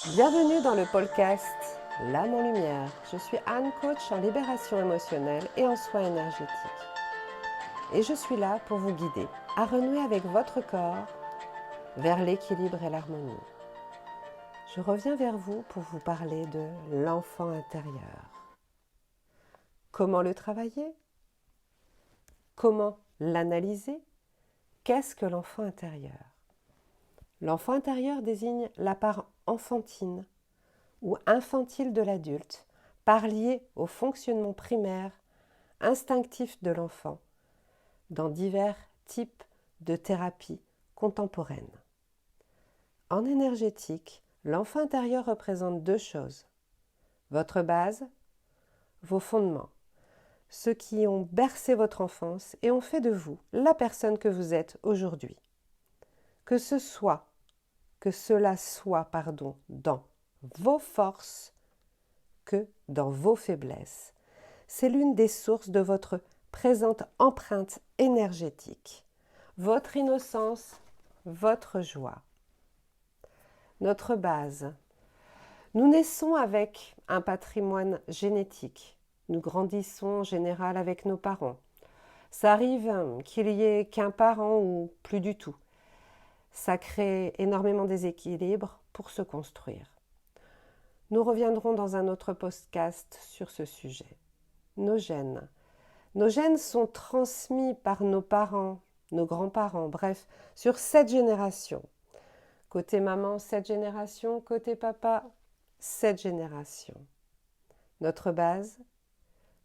Bienvenue dans le podcast L'âme en lumière. Je suis Anne, coach en libération émotionnelle et en soins énergétiques. Et je suis là pour vous guider à renouer avec votre corps vers l'équilibre et l'harmonie. Je reviens vers vous pour vous parler de l'enfant intérieur. Comment le travailler? Comment l'analyser? Qu'est-ce que l'enfant intérieur? L'enfant intérieur désigne la part enfantine ou infantile de l'adulte, part liée au fonctionnement primaire, instinctif de l'enfant, dans divers types de thérapies contemporaines. En énergétique, l'enfant intérieur représente deux choses. Votre base, vos fondements, ceux qui ont bercé votre enfance et ont fait de vous la personne que vous êtes aujourd'hui. Que cela soit dans vos forces que dans vos faiblesses. C'est l'une des sources de votre présente empreinte énergétique, votre innocence, votre joie. Notre base. Nous naissons avec un patrimoine génétique. Nous grandissons en général avec nos parents. Ça arrive qu'il y ait qu'un parent ou plus du tout. Ça crée énormément de déséquilibres pour se construire. Nous reviendrons dans un autre podcast sur ce sujet. Nos gènes. Nos gènes sont transmis par nos parents, nos grands-parents, bref, sur 7 générations. Côté maman, 7 générations, côté papa, 7 générations. Notre base,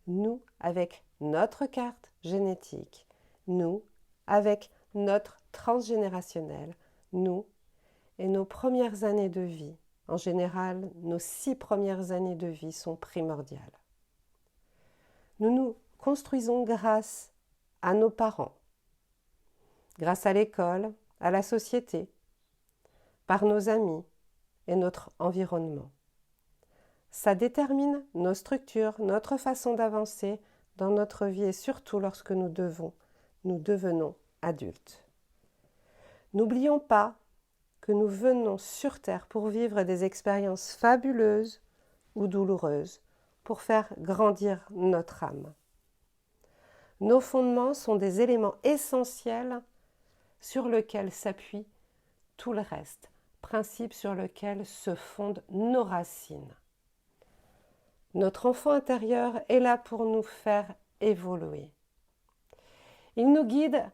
nous avec notre carte génétique, nous avec notre transgénérationnel, nous et nos premières années de vie. En général, nos 6 premières années de vie sont primordiales. Nous nous construisons grâce à nos parents, grâce à l'école, à la société, par nos amis et notre environnement. Ça détermine nos structures, notre façon d'avancer dans notre vie et surtout lorsque nous devenons adultes. N'oublions pas que nous venons sur Terre pour vivre des expériences fabuleuses ou douloureuses, pour faire grandir notre âme. Nos fondements sont des éléments essentiels sur lesquels s'appuie tout le reste, principe sur lequel se fondent nos racines. Notre enfant intérieur est là pour nous faire évoluer. Il nous guide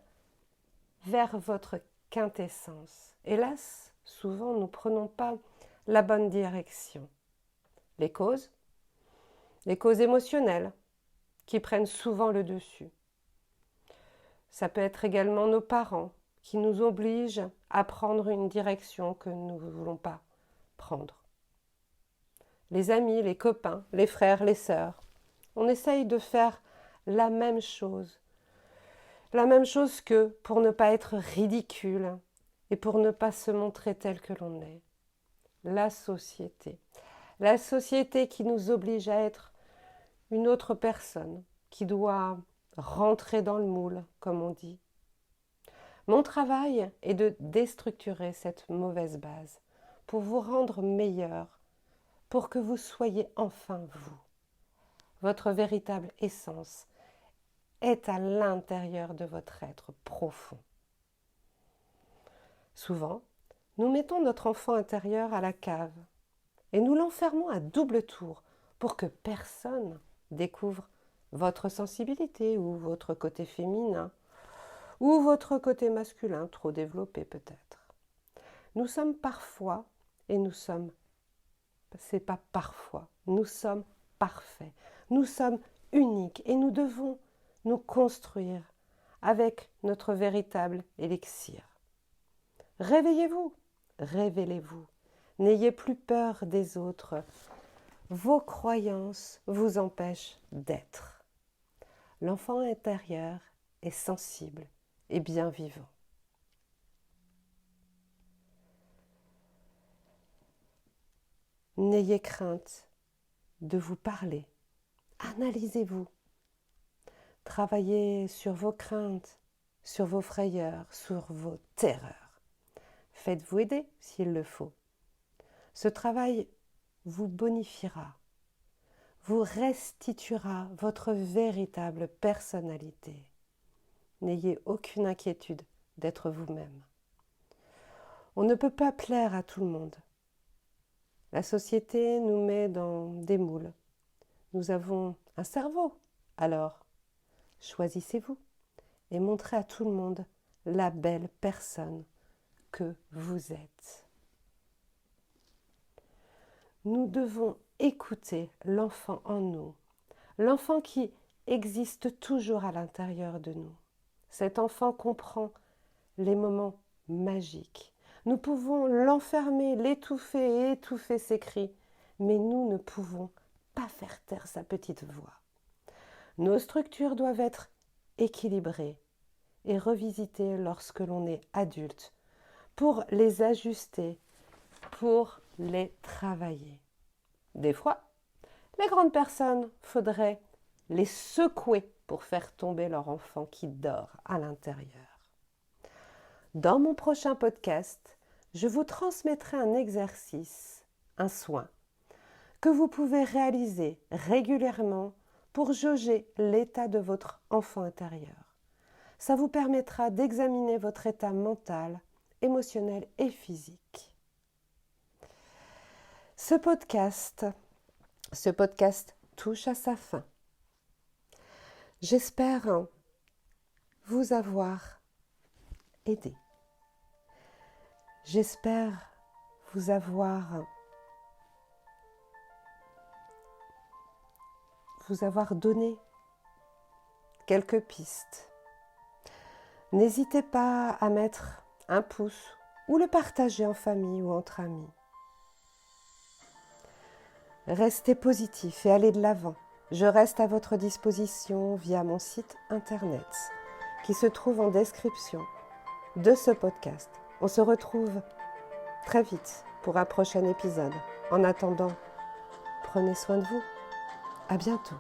vers votre quintessence. Hélas, souvent nous ne prenons pas la bonne direction. Les causes émotionnelles qui prennent souvent le dessus. Ça peut être également nos parents qui nous obligent à prendre une direction que nous ne voulons pas prendre. Les amis, les copains, les frères, les sœurs. On essaye de faire la même chose. La même chose que pour ne pas être ridicule et pour ne pas se montrer tel que l'on est. La société. La société qui nous oblige à être une autre personne, qui doit rentrer dans le moule, comme on dit. Mon travail est de déstructurer cette mauvaise base pour vous rendre meilleur, pour que vous soyez enfin vous. Votre véritable essence est à l'intérieur de votre être profond. Souvent, nous mettons notre enfant intérieur à la cave et nous l'enfermons à double tour pour que personne découvre votre sensibilité ou votre côté féminin ou votre côté masculin trop développé peut-être. Nous sommes parfois c'est pas parfois, nous sommes parfaits, nous sommes uniques et nous devons nous construire avec notre véritable élixir. Réveillez-vous, révélez-vous, n'ayez plus peur des autres. Vos croyances vous empêchent d'être. L'enfant intérieur est sensible et bien vivant. N'ayez crainte de vous parler. Analysez-vous. Travaillez sur vos craintes, sur vos frayeurs, sur vos terreurs. Faites-vous aider s'il le faut. Ce travail vous bonifiera, vous restituera votre véritable personnalité. N'ayez aucune inquiétude d'être vous-même. On ne peut pas plaire à tout le monde. La société nous met dans des moules. Nous avons un cerveau. Alors, choisissez-vous et montrez à tout le monde la belle personne que vous êtes. Nous devons écouter l'enfant en nous, l'enfant qui existe toujours à l'intérieur de nous. Cet enfant comprend les moments magiques. Nous pouvons l'enfermer, l'étouffer et étouffer ses cris, mais nous ne pouvons pas faire taire sa petite voix. Nos structures doivent être équilibrées et revisitées lorsque l'on est adulte pour les ajuster, pour les travailler. Des fois, les grandes personnes, faudrait les secouer pour faire tomber leur enfant qui dort à l'intérieur. Dans mon prochain podcast, je vous transmettrai un exercice, un soin, que vous pouvez réaliser régulièrement pour jauger l'état de votre enfant intérieur. Ça vous permettra d'examiner votre état mental, émotionnel et physique. Ce podcast touche à sa fin. J'espère vous avoir aidé. J'espère vous avoir donné quelques pistes. N'hésitez pas à mettre un pouce ou le partager en famille ou entre amis. Restez positif et allez de l'avant. Je reste à votre disposition via mon site internet qui se trouve en description de ce podcast. On se retrouve très vite pour un prochain épisode. En attendant, prenez soin de vous. À bientôt.